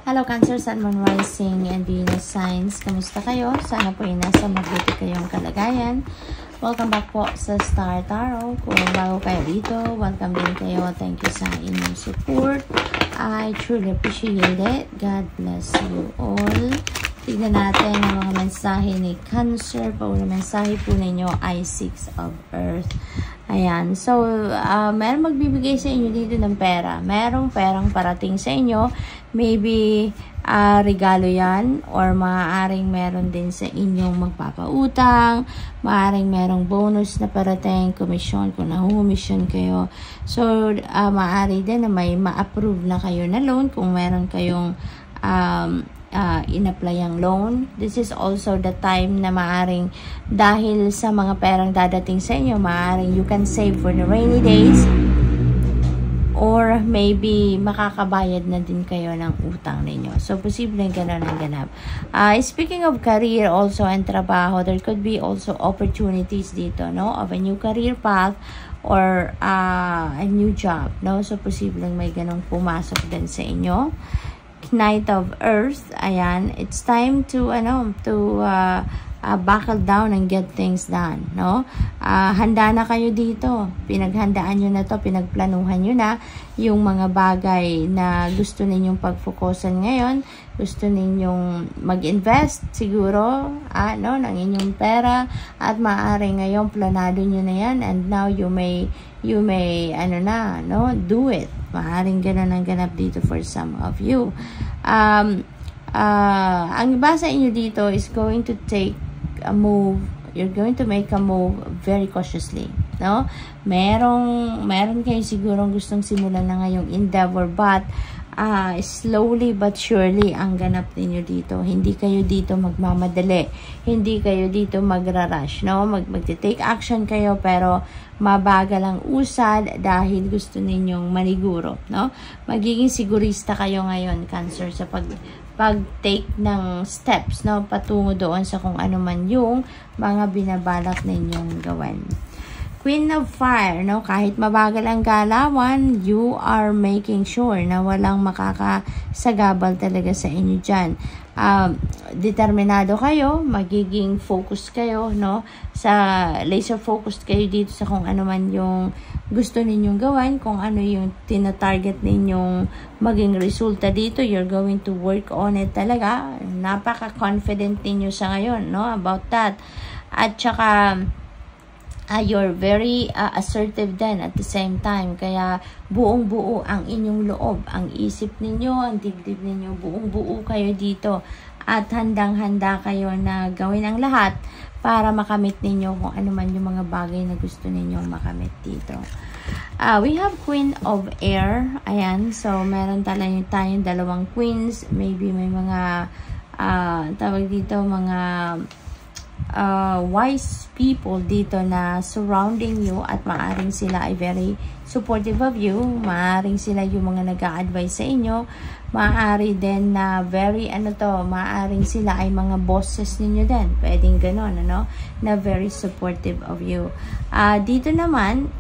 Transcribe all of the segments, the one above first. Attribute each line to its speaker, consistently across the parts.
Speaker 1: Hello Cancer, Sun, Moon, Rising, and Venus signs. Kamusta kayo? Sana po ay nasa mabuti kayong kalagayan. Welcome back po sa Star Tarot. Kung bago kayo dito, welcome din kayo. Thank you sa inyong support. I truly appreciate it. God bless you all. Tignan natin ang mga mensahe ni Cancer. Paunang mensahe po ninyo ay Six of Earth. Ayan. So, meron magbibigay sa inyo dito ng pera. Merong perang parating sa inyo. Maybe, regalo yan. Or maaaring meron din sa inyong magpapautang. Maaaring merong bonus na parating. Komisyon kung nahumisyon kayo. So, maaari din na may ma-approve na kayo na loan. Kung meron kayong in-apply ang loan. This is also the time na maaring dahil sa mga perang dadating sa inyo, maaring you can save for the rainy days or maybe makakabayad na din kayo ng utang ninyo. So, posibleng gano'n ang ganap. Speaking of career also and trabaho, there could be also opportunities dito, no? Of a new career path or a new job, no? So, posibleng may ganong pumasok din sa inyo. Knight of Earth, ayan, it's time to buckle down and get things done, no? Handa na kayo dito, pinaghandaan nyo na to, pinagplanuhan nyo na yung mga bagay na gusto ninyong pagfokusan ngayon, gusto ninyong mag-invest siguro, ng inyong pera, at maaari ngayon planado nyo na yan, and now you may do it. Maaring ganun ang ganap dito for some of you. Ang iba sa inyo dito is going to take a move. You're going to make a move very cautiously, no? Meron kayo sigurong gustong simulan na ngayong endeavor, but slowly but surely ang ganap ninyo dito. Hindi kayo dito magmamadali. Hindi kayo dito magra-rush, no? Mag-take action kayo, pero mabagal ang usad dahil gusto ninyong maniguro, no? Magiging sigurista kayo ngayon, Cancer, sa pag-take ng steps, no? Patungo doon sa kung ano man yung mga binabalak ninyong gawin. Queen of Fire, no? Kahit mabagal ang galawan, you are making sure na walang makakasagabal talaga sa inyo dyan. Determinado kayo, magiging focus kayo, no? Laser focused kayo dito sa kung ano man yung gusto ninyong gawin, kung ano yung tina-target ninyong maging resulta dito, you're going to work on it talaga. Napaka-confident ninyo sa ngayon, no? About that. At saka, you're very assertive din at the same time. Kaya buong-buo ang inyong loob, ang isip ninyo, ang dibdib ninyo, buong-buo kayo dito. At handang-handa kayo na gawin ang lahat para makamit ninyo kung ano man yung mga bagay na gusto ninyong makamit dito. We have Queen of Air. Ayan, so meron tayong dalawang queens. Maybe may mga tawag dito, mga wise people dito na surrounding you, at maaring sila ay very supportive of you. Maaring sila yung mga nag-a-advise sa inyo. Maaari din na maaring sila ay mga bosses ninyo din. Pwedeng ganon, na very supportive of you. Dito naman,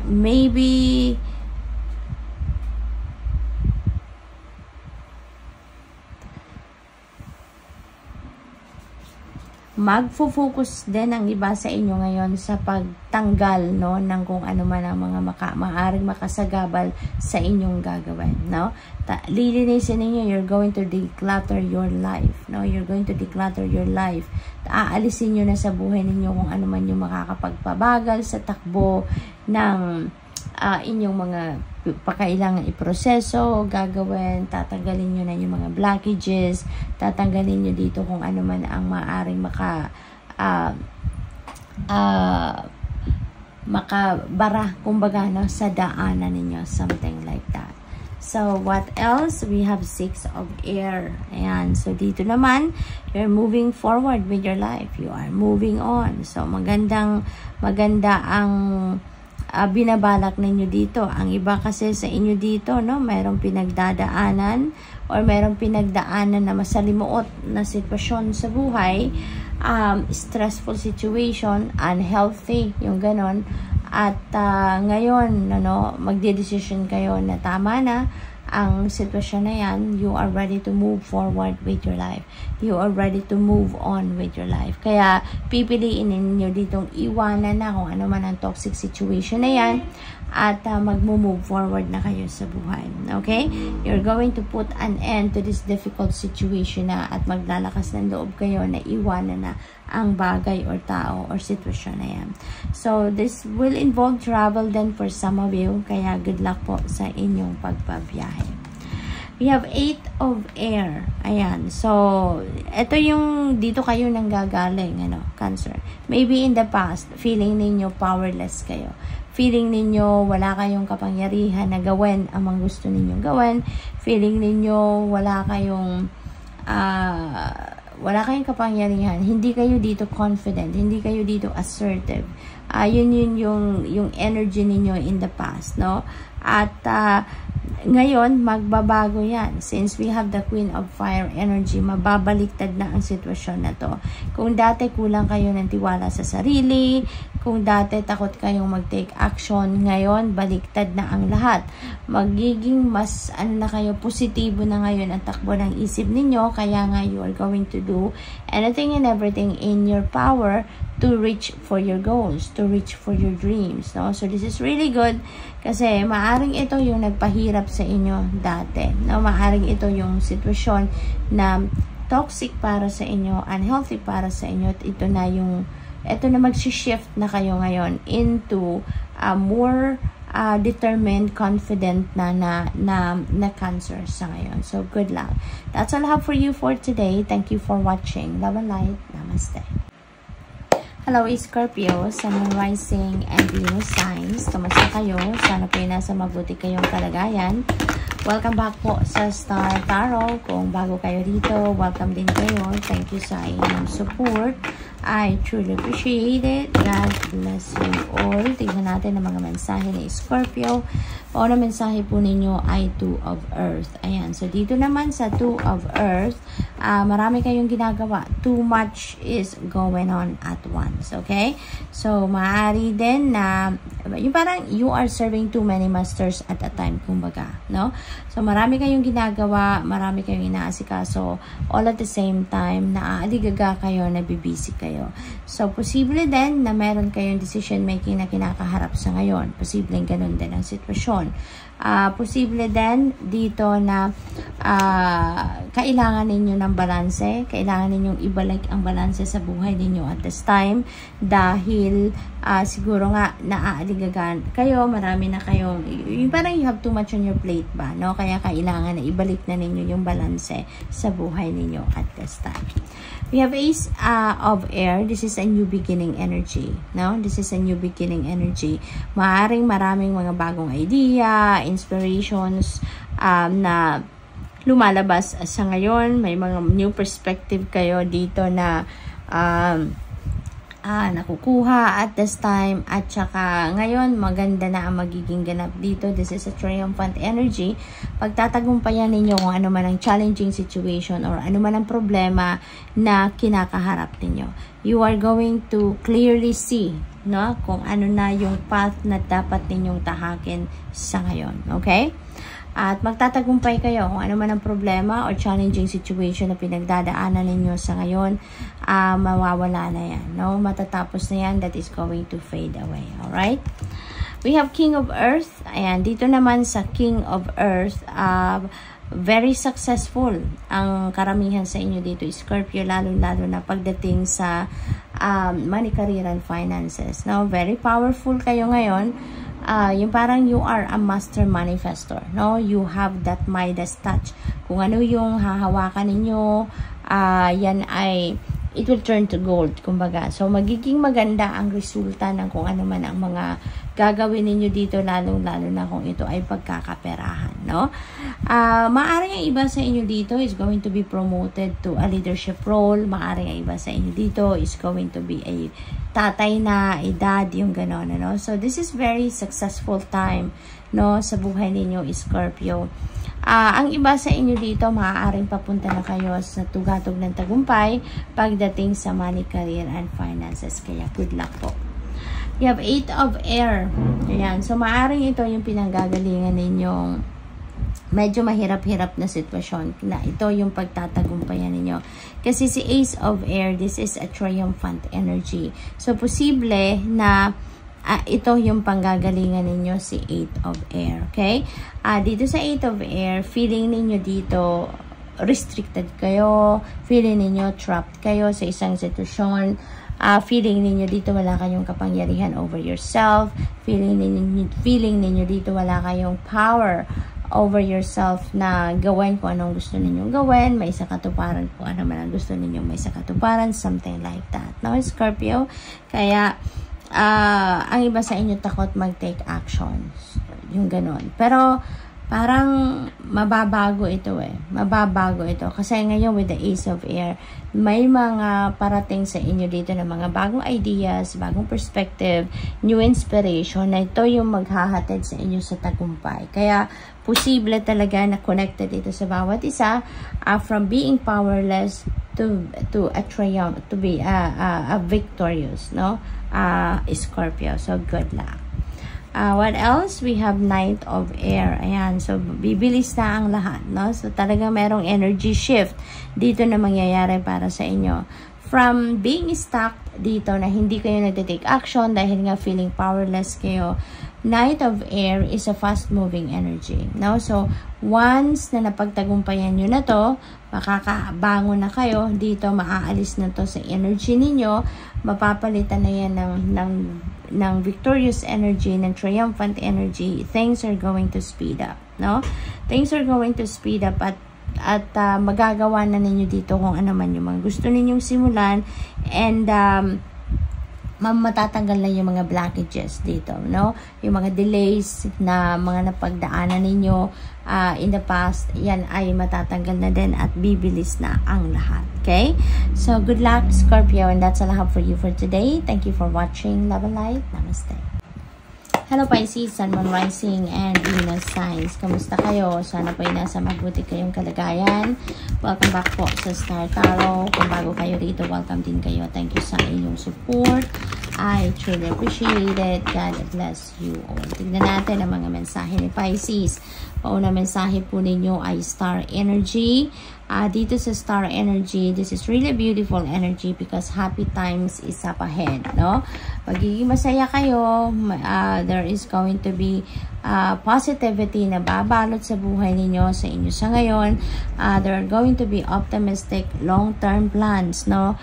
Speaker 1: maybe magfo-focus din ang iba sa inyo ngayon sa pagtanggal, no, ng kung ano man ang mga maaaring makasagabal sa inyong gagawin, no? Lilinisin ninyo, you're going to declutter your life, no? You're going to declutter your life. Aalisin nyo na sa buhay ninyo kung ano man yung makakapagpabagal sa takbo ng inyong mga pakailangan iproseso, gagawin, tatanggalin nyo na yung mga blockages, tatanggalin nyo dito kung ano man ang maaaring makabara, kumbaga, no, sa daanan ninyo, something like that. So, what else? We have Six of Air. Ayan. So, dito naman, you're moving forward with your life. You are moving on. So, maganda ang binabalak ninyo dito. Ang iba kasi sa inyo dito, no, mayroong pinagdadaanan or mayroong pinagdaanan na masalimuot na sitwasyon sa buhay, stressful situation, unhealthy, yung ganon. At ngayon, magde-decision kayo na tama na ang sitwasyon na yan, you are ready to move forward with your life. You are ready to move on with your life. Kaya, pipiliin ninyo ditong iwanan na kung ano man ang toxic situation na yan at mag-move forward na kayo sa buhay. Okay? You're going to put an end to this difficult situation na at maglalakas ng loob kayo na iwanan na ang bagay or tao or sitwasyon na yan. So, this will involve travel then for some of you. Kaya, good luck po sa inyong pagbabiyahe. We have 8 of air. Ayan. So, ito yung dito kayo nanggagaling, Cancer. Maybe in the past, feeling ninyo powerless kayo. Feeling ninyo wala kayong kapangyarihan na gawin ang mga gusto ninyong gawin. Feeling ninyo wala kayong kapangyarihan. Hindi kayo dito confident. Hindi kayo dito assertive. Yun yung energy ninyo in the past, no? At ngayon, magbabago yan. Since we have the Queen of Fire energy, mababaliktad na ang sitwasyon na to. Kung dati kulang kayo ng tiwala sa sarili, kung dati takot kayong mag-take action, ngayon, baliktad na ang lahat. Magiging mas, na kayo, positibo na ngayon ang takbo ng isip ninyo, kaya nga you are going to do anything and everything in your power to reach for your goals, to reach for your dreams, no? So, this is really good kasi maaring ito yung nagpahirap sa inyo dati, no? Maaring ito yung sitwasyon na toxic para sa inyo, unhealthy para sa inyo, at ito na mag-shift na kayo ngayon into a more determined, confident na Cancer sa ngayon. So, good luck. That's all I have for you for today. Thank you for watching. Love and light. Namaste. Hello, Scorpio, Sun, Moon, Rising, and Venus signs. Kamusta kayo? Sana po nasa mabuti kayong kalagayan. Welcome back po sa Star Tarot. Kung bago kayo dito, welcome din kayo. Thank you sa inyong support. I truly appreciate it. God bless you all. Tignan natin ang mga mensahe ni Scorpio. O na mensahe po ninyo ay 2 of Earth. Ayan. So, dito naman sa 2 of Earth, marami kayong ginagawa. Too much is going on at once. Okay? So, maaari din na, yung parang you are serving too many masters at a time, kumbaga. No? So, marami kayong ginagawa, marami kayong inaasikaso, all at the same time, naaaligaga kayo, nabibisi kayo. So, posible din na meron kayong decision making na kinakaharap sa ngayon. Posibleng ganun din ang sitwasyon. Posible din dito na kailangan ninyo ng balanse, kailangan ninyong ibalik ang balanse sa buhay ninyo at this time dahil siguro nga naaaligagan kayo, marami na kayong, yung parang you have too much on your plate ba, no? Kaya kailangan na ibalik na ninyo yung balanse sa buhay ninyo at this time. We have Ace of Air. This is a new beginning energy. No? This is a new beginning energy. Maaring maraming mga bagong idea, inspirations na lumalabas sa ngayon. May mga new perspective kayo dito na nakukuha at this time. At saka ngayon, maganda na ang magiging ganap dito. This is a triumphant energy. Pagtatagumpayan ninyo kung ano man ang challenging situation or ano man ang problema na kinakaharap ninyo. You are going to clearly see, no, kung ano na yung path na dapat ninyong tahakin sa ngayon. Okay? At magtatagumpay kayo kung ano man ang problema or challenging situation na pinagdadaanan ninyo sa ngayon, mawawala na yan. No? Matatapos na yan, that is going to fade away. Alright? We have King of Earth. Ayan, dito naman sa King of Earth, very successful ang karamihan sa inyo dito, Scorpio, lalo-lalo na pagdating sa money, career, and finances. No? Very powerful kayo ngayon. Yung parang you are a master manifestor, no? You have that Midas touch. Kung ano yung hahawakan ninyo, yan ay, it will turn to gold, kumbaga. So, magiging maganda ang resulta ng kung ano man ang mga gagawin ninyo dito, lalo-lalo na kung ito ay pagkakaperahan, no? Maaring ang iba sa inyo dito is going to be promoted to a leadership role. Maaring ang iba sa inyo dito is going to be a tatay na, a dad, yung gano'n, no? So, this is very successful time, no, sa buhay ninyo, Scorpio. Ang iba sa inyo dito, maaaring papunta na kayo sa tugatog ng tagumpay pagdating sa money, career, and finances. Kaya, good luck po. You have 8 of Air. Ayan. So, maaaring ito yung pinanggagalingan ninyong medyo mahirap-hirap na sitwasyon na ito yung pagtatagumpayan ninyo. Kasi si Ace of Air, this is a triumphant energy. So, posible na ito yung panggagalingan ninyo, si 8 of Air. Okay? Dito sa 8 of Air, feeling ninyo dito, restricted kayo, feeling ninyo trapped kayo sa isang sitwasyon, feeling ninyo dito wala kayong kapangyarihan over yourself, feeling ninyo dito wala kayong power over yourself na gawin kung anong gusto ninyong gawin, may isa katuparan kung ano man ang gusto ninyong may isa katuparan, something like that. Now, Scorpio, kaya ang iba sa inyo takot mag-take actions, yung ganon. Pero parang mababago ito mababago ito kasi ngayon with the Ace of Air, may mga parating sa inyo dito na mga bagong ideas, bagong perspective, new inspiration na ito yung maghahatid sa inyo sa tagumpay. Kaya posible talaga na connected ito sa bawat isa, from being powerless to a triumph, to be a victorious, no? Scorpio. So good luck. What else? We have Knight of Air. Ayan. So, bibilis na ang lahat, no? So, talagang merong energy shift dito na mangyayari para sa inyo. From being stuck dito na hindi kayo nagtitake action dahil nga feeling powerless kayo, Knight of Air is a fast-moving energy, no? So, once na napagtagumpayan nyo na to, makakabangon na kayo dito, maaalis na to sa energy ninyo, mapapalitan na yan ng victorious energy, ng triumphant energy. Things are going to speed up, no? Things are going to speed up at magagawa na ninyo dito kung ano man yung mga gusto ninyong simulan, and matatanggal na yung mga blockages dito, no? Yung mga delays na mga napagdaanan ninyo in the past, yan ay matatanggal na din at bibilis na ang lahat. Okay? So, good luck, Scorpio, and that's all I have for you for today. Thank you for watching. Love and light. Namaste. Hello Pisces, Sun, Moon, Rising, and Venus signs. Kamusta kayo? Sana po ay nasa mabuti kayong kalagayan. Welcome back po sa Star Tarot. Kung bago kayo rito, welcome din kayo. Thank you sa inyong support. I truly appreciate it. God bless you all. Tignan natin ang mga mensahe ni Pisces. Pauna mensahe po ninyo ay Star Energy. Dito sa Star Energy, this is really beautiful energy because happy times is up ahead, no? Magiging masaya kayo. There is going to be positivity na babalot sa buhay ninyo, sa inyo sa ngayon. There are going to be optimistic long-term plans, no?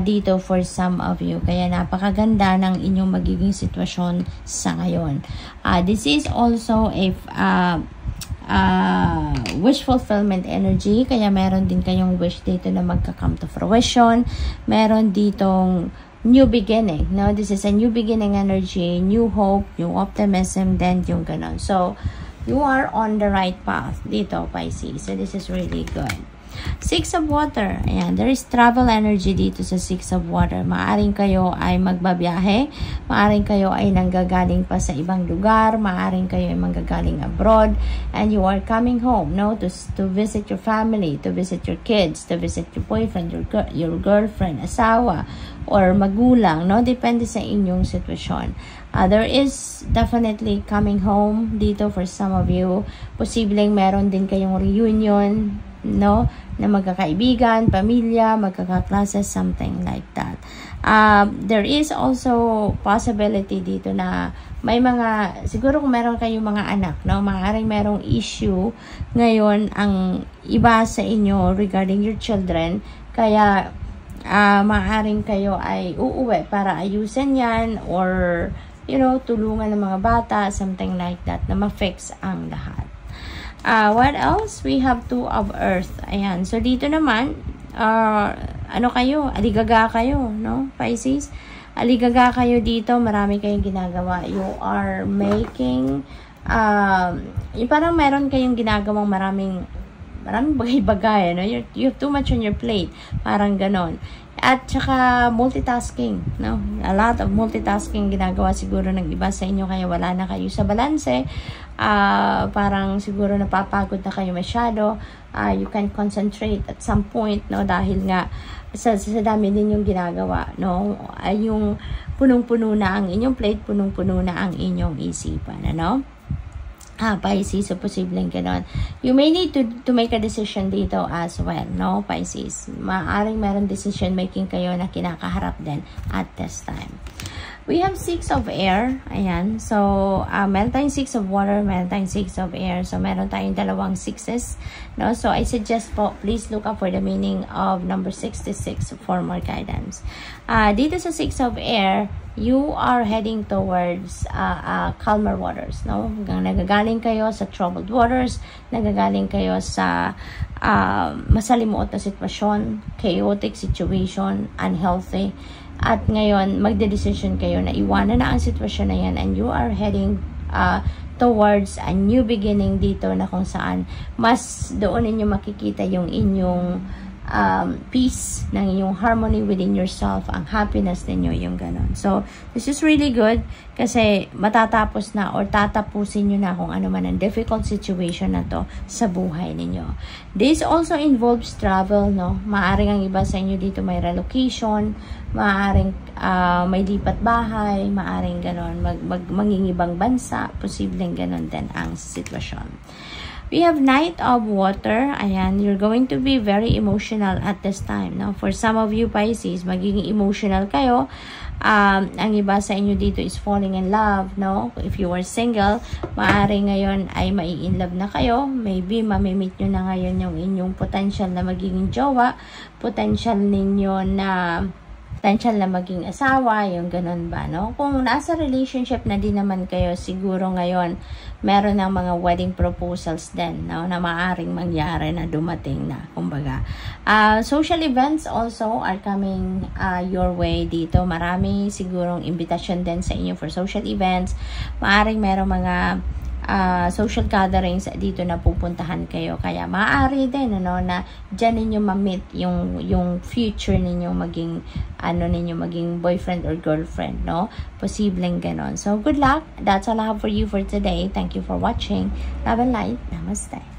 Speaker 1: Dito for some of you. Kaya napakaganda ng inyong magiging sitwasyon sa ngayon. This is also a wish fulfillment energy, kaya meron din kayong wish dito na magka-come to fruition. Meron ditong new beginning, no? This is a new beginning energy, new hope, new optimism, then yung ganon. So, you are on the right path dito, Pisces. So, this is really good. Six of Water. Ayan, there is travel energy dito sa Six of Water. Maaring kayo ay magbabiyahe. Maaring kayo ay nanggagaling pa sa ibang lugar. Maaring kayo ay manggagaling abroad. And you are coming home, no? To visit your family, to visit your kids, to visit your boyfriend, your girlfriend, asawa, or magulang, no? Depende sa inyong sitwasyon. There is definitely coming home dito for some of you. Posibleng meron din kayong reunion, no? Na magkakaibigan, pamilya, magkakaklase, something like that. There is also possibility dito na may mga, siguro kung meron kayong mga anak, no? Maaaring merong issue ngayon ang iba sa inyo regarding your children. Kaya, maaaring kayo ay uuwi para ayusin yan, or, you know, tulungan ng mga bata, something like that, na ma-fix ang lahat. What else? We have Two of Earth. Ayan. So, dito naman, ano kayo? Aligaga kayo, no? Pisces. Aligaga kayo dito. Marami kayong ginagawa. You are making, yung parang meron kayong ginagawang maraming bagay-bagay, no? You have too much on your plate. Parang ganon. At saka multitasking, no? A lot of multitasking ginagawa siguro ng iba sa inyo, kaya wala na kayo sa balanse. Parang siguro napapagod na kayo masyado. You can concentrate at some point, no? Dahil nga sa dami ninyong ginagawa, no? Yung punong-puno na ang inyong plate, punong-puno na ang inyong isipan, ano? Pisces, so posibleng ganon. You may need to make a decision dito as well, no, Pisces. Maaring meron decision making kayo na kinakaharap din at this time. We have 6 of air. Ayan. So, meron tayong 6 of water, meron tayong 6 of air. So, meron tayong dalawang 6s. No? So, I suggest po, please look up for the meaning of number 66 for more guidance. Dito sa 6 of air, you are heading towards calmer waters. No? Nagagaling kayo sa troubled waters. Nagagaling kayo sa masalimuot na sitwasyon, chaotic situation, unhealthy. At ngayon, magde-decision kayo na iwanan na ang sitwasyon na yan and you are heading towards a new beginning dito na kung saan mas doon ninyo makikita yung inyong peace, ng inyong harmony within yourself, ang happiness ninyo, yung ganon. So, this is really good kasi matatapos na or tatapusin nyo na kung ano man ang difficult situation na to sa buhay ninyo. This also involves travel, no? Maaring ang iba sa inyo dito may relocation, maaring may lipat bahay, maaring ganon, mangingibang bansa, posibleng ganon din ang sitwasyon. We have Knight of Water. Ayan, you're going to be very emotional at this time. No? For some of you, Pisces, magiging emotional kayo. Ang iba sa inyo dito is falling in love. No? If you are single, maaari ngayon ay mai-in-love na kayo. Maybe mamimit nyo na ngayon yung inyong potential na magiging jowa. Potential ninyo na maging asawa, yung ganun ba, no? Kung nasa relationship na din naman kayo, siguro ngayon, meron ng mga wedding proposals din, no? Na maaaring mangyari na dumating na, kumbaga. Social events also are coming your way dito. Marami sigurong invitation din sa inyo for social events. Maaaring merong mga social gatherings dito na pupuntahan kayo. Kaya maaari din ano, na dyan ninyo ma-meet yung future ninyo maging maging boyfriend or girlfriend, no? Posibleng ganon. So, good luck. That's all I have for you for today. Thank you for watching. Love and light. Namaste.